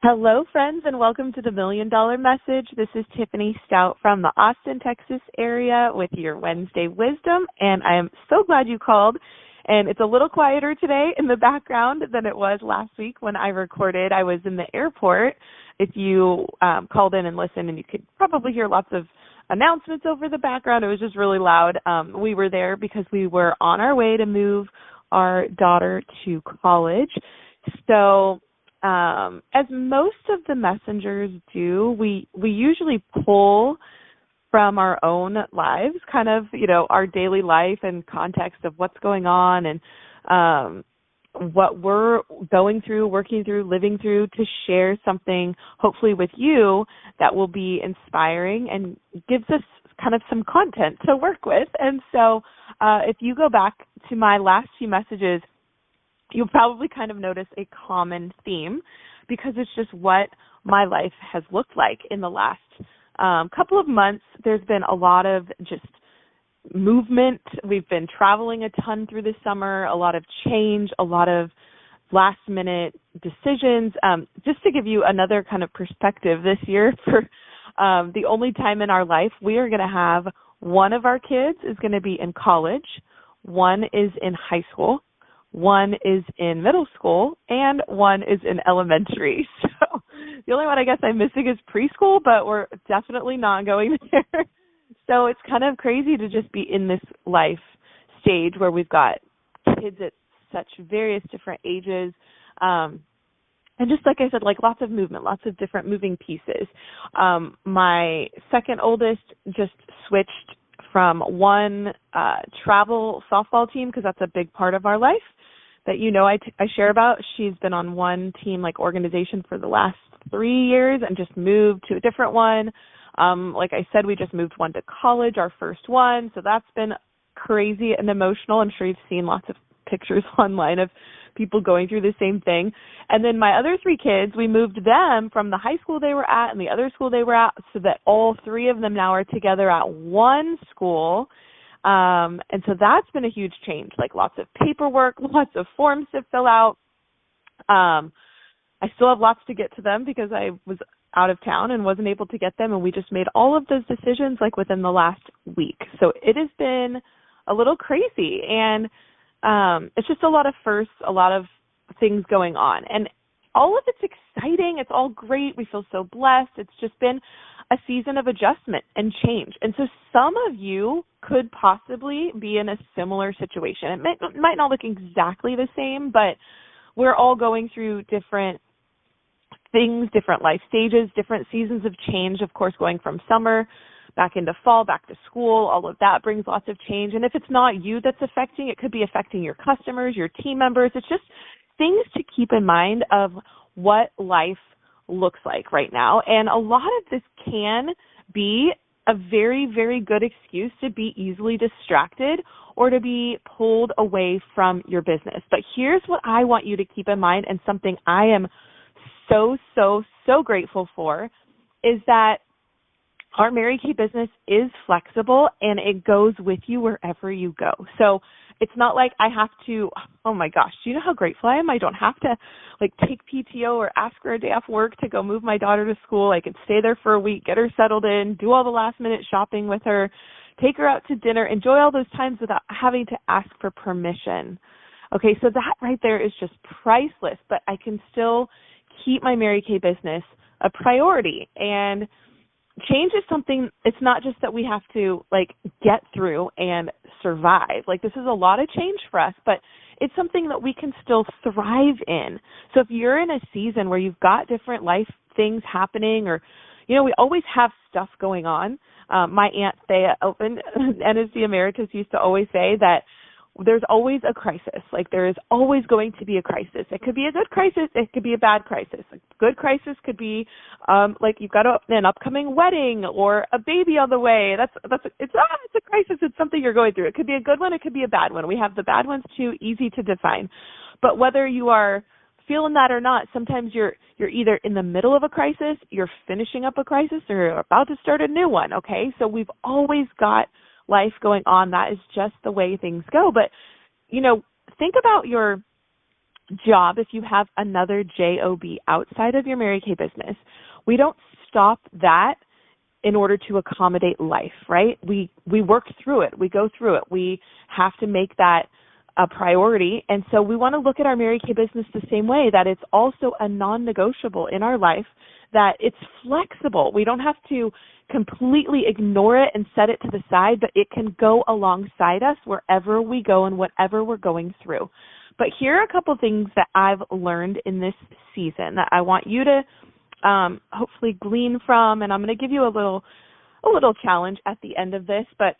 Hello, friends, and welcome to the $1 Million Message. This is Tiffany Stout from the Austin, Texas area with your Wednesday wisdom, and I am so glad you called. And it's a little quieter today in the background than it was last week when I recorded. I was in the airport. If you called in and listened, and you could probably hear lots of announcements over the background. It was just really loud. We were there because we were on our way to move our daughter to college. So as most of the messengers do, we usually pull from our own lives, kind of, our daily life and context of what's going on and what we're going through, working through, living through to share something, hopefully with you, that will be inspiring and gives us kind of some content to work with. And so if you go back to my last few messages, you'll probably kind of notice a common theme because it's just what my life has looked like in the last couple of months. There's been a lot of just movement. We've been traveling a ton through the summer, a lot of change, a lot of last-minute decisions. Just to give you another kind of perspective this year, for the only time in our life we are going to have one of our kids is going to be in college, one is in high school, one is in middle school, and one is in elementary. So the only one I guess I'm missing is preschool, but we're definitely not going there. So it's kind of crazy to just be in this life stage where we've got kids at such various different ages. And just like I said, like lots of movement, lots of different moving pieces. My second oldest just switched from one travel softball team, because that's a big part of our life that I share about. She's been on one team, like organization, for the last 3 years and just moved to a different one. Like I said, we just moved one to college, our first one. So that's been crazy and emotional. I'm sure you've seen lots of pictures online of people going through the same thing. And then my other 3 kids, we moved them from the high school they were at and the other school they were at, so that all 3 of them now are together at one school. And so that's been a huge change, like lots of paperwork, lots of forms to fill out. I still have lots to get to them because I was out of town and wasn't able to get them, and we just made all of those decisions like within the last week. So it has been a little crazy, and it's just a lot of firsts, a lot of things going on, and all of it's exciting. It's all great. We feel so blessed. It's just been a season of adjustment and change. And so some of you could possibly be in a similar situation. It might not look exactly the same, but we're all going through different things, different life stages, different seasons of change, of course, going from summer back into fall, back to school. All of that brings lots of change. And if it's not you that's affecting, it could be affecting your customers, your team members. It's just things to keep in mind of what life looks like right now. And a lot of this can be a very, very good excuse to be easily distracted or to be pulled away from your business. But here's what I want you to keep in mind, and something I am so, so, so grateful for, is that our Mary Kay business is flexible and it goes with you wherever you go. So it's not like I have to, oh my gosh, do you know how grateful I am? I don't have to take PTO or ask for a day off work to go move my daughter to school. I can stay there for a week, get her settled in, do all the last minute shopping with her, take her out to dinner, enjoy all those times without having to ask for permission. Okay, so that right there is just priceless, but I can still keep my Mary Kay business a priority. And change is something, it's not just that we have to get through and survive. This is a lot of change for us, but it's something that we can still thrive in. So if you're in a season where you've got different life things happening, or, we always have stuff going on. My Aunt Thea opened NSC Americas used to always say that there's always a crisis. There is always going to be a crisis. It could be a good crisis. It could be a bad crisis. A good crisis could be you've got an upcoming wedding or a baby on the way. It's a crisis. It's something you're going through. It could be a good one. It could be a bad one. We have the bad ones too, easy to define. But whether you are feeling that or not, sometimes you're either in the middle of a crisis, you're finishing up a crisis, or you're about to start a new one. Okay, so we've always got life going on. That is just the way things go. But, think about your job, if you have another job outside of your Mary Kay business, we don't stop that in order to accommodate life, right? We work through it. We go through it. We have to make that a priority. And so we want to look at our Mary Kay business the same way, that it's also a non-negotiable in our life, that it's flexible. We don't have to completely ignore it and set it to the side, but it can go alongside us wherever we go and whatever we're going through. But here are a couple things that I've learned in this season that I want you to hopefully glean from, and I'm going to give you a little challenge at the end of this. But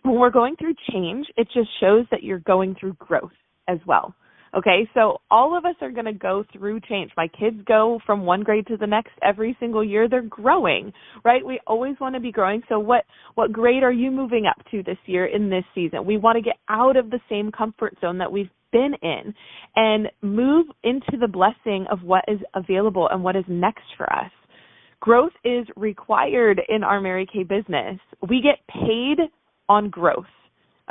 when we're going through change, it just shows that you're going through growth as well. Okay, so all of us are going to go through change. My kids go from one grade to the next every single year. They're growing, right? We always want to be growing. So what grade are you moving up to this year in this season? We want to get out of the same comfort zone that we've been in and move into the blessing of what is available and what is next for us. Growth is required in our Mary Kay business. We get paid on growth.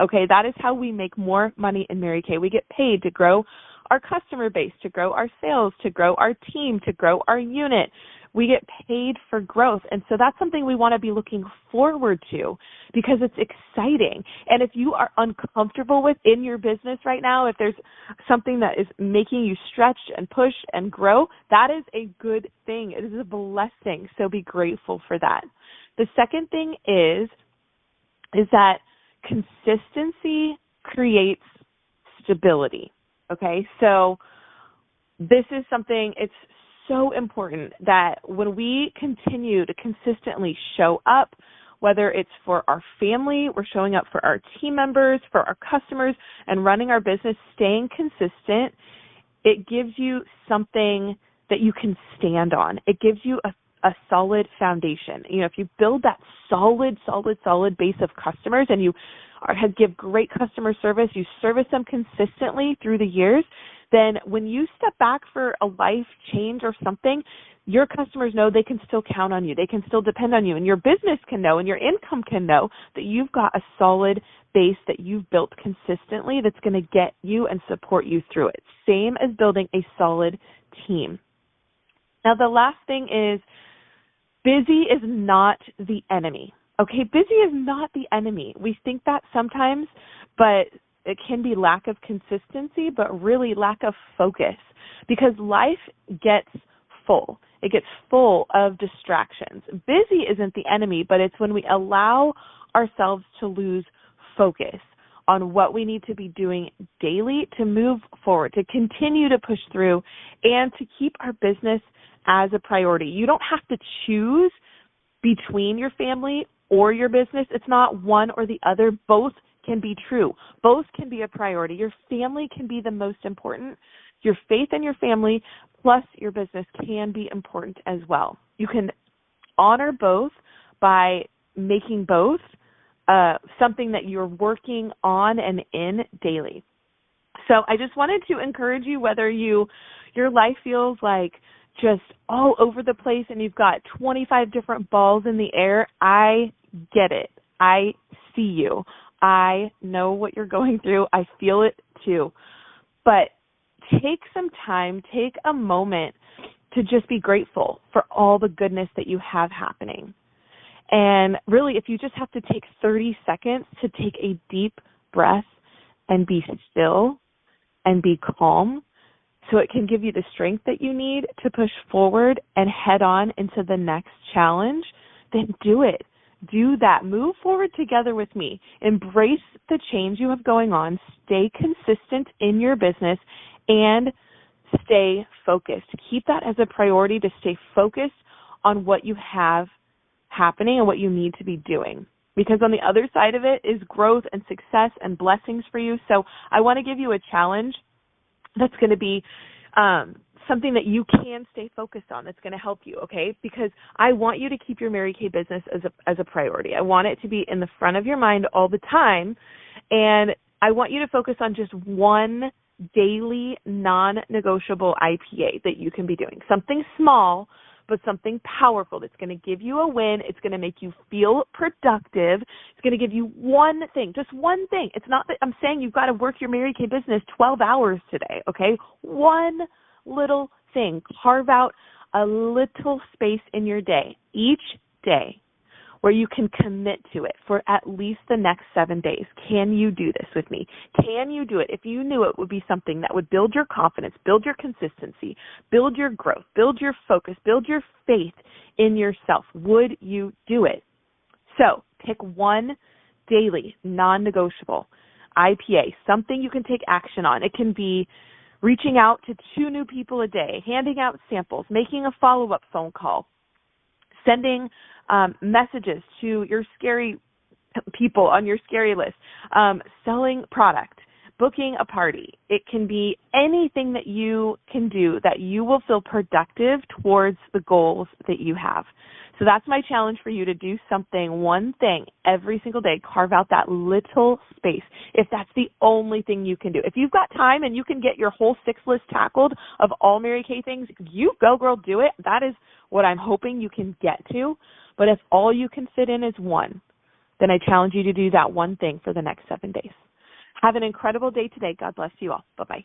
Okay, that is how we make more money in Mary Kay. We get paid to grow our customer base, to grow our sales, to grow our team, to grow our unit. We get paid for growth. And so that's something we want to be looking forward to because it's exciting. And if you are uncomfortable within your business right now, if there's something that is making you stretch and push and grow, that is a good thing. It is a blessing. So be grateful for that. The second thing is that consistency creates stability, okay? So this is something, it's so important that when we continue to consistently show up, whether it's for our family, we're showing up for our team members, for our customers, and running our business, staying consistent, it gives you something that you can stand on. It gives you a solid foundation. If you build that solid base of customers and you give great customer service, you service them consistently through the years, then when you step back for a life change or something, your customers know they can still count on you. They can still depend on you. And your business can know and your income can know that you've got a solid base that you've built consistently that's going to get you and support you through it. Same as building a solid team. Now, the last thing is, busy is not the enemy. Okay, busy is not the enemy. We think that sometimes, but it can be lack of consistency, but really lack of focus because life gets full. It gets full of distractions. Busy isn't the enemy, but it's when we allow ourselves to lose focus on what we need to be doing daily to move forward, to continue to push through, and to keep our business as a priority. You don't have to choose between your family or your business. It's not one or the other. Both can be true. Both can be a priority. Your family can be the most important. Your faith in your family plus your business can be important as well. You can honor both by making both something that you're working on and in daily. So I just wanted to encourage you, whether your life feels like just all over the place and you've got 25 different balls in the air, I get it. I see you. I know what you're going through. I feel it too. But take some time, take a moment to just be grateful for all the goodness that you have happening. And really, if you just have to take 30 seconds to take a deep breath and be still and be calm, so it can give you the strength that you need to push forward and head on into the next challenge, then do it. Do that. Move forward together with me. Embrace the change you have going on. Stay consistent in your business and stay focused. Keep that as a priority, to stay focused on what you have happening and what you need to be doing. Because on the other side of it is growth and success and blessings for you. So I want to give you a challenge that's going to be something that you can stay focused on, that's going to help you, okay? Because I want you to keep your Mary Kay business as a priority. I want it to be in the front of your mind all the time, and I want you to focus on just one daily non-negotiable IPA that you can be doing. Something small, but something powerful that's going to give you a win. It's going to make you feel productive. It's going to give you one thing, just one thing. It's not that I'm saying you've got to work your Mary Kay business 12 hours today, okay? One little thing. Carve out a little space in your day, each day, where you can commit to it for at least the next 7 days. Can you do this with me? Can you do it? If you knew it would be something that would build your confidence, build your consistency, build your growth, build your focus, build your faith in yourself, would you do it? So pick one daily, non-negotiable IPA, something you can take action on. It can be reaching out to 2 new people a day, handing out samples, making a follow-up phone call, sending messages to your scary people on your scary list, selling product, booking a party. It can be anything that you can do that you will feel productive towards the goals that you have. So that's my challenge for you, to do something, one thing every single day. Carve out that little space if that's the only thing you can do. If you've got time and you can get your whole 6 list tackled of all Mary Kay things, you go, girl, do it. That is what I'm hoping you can get to. But if all you can fit in is one, then I challenge you to do that one thing for the next 7 days. Have an incredible day today. God bless you all. Bye-bye.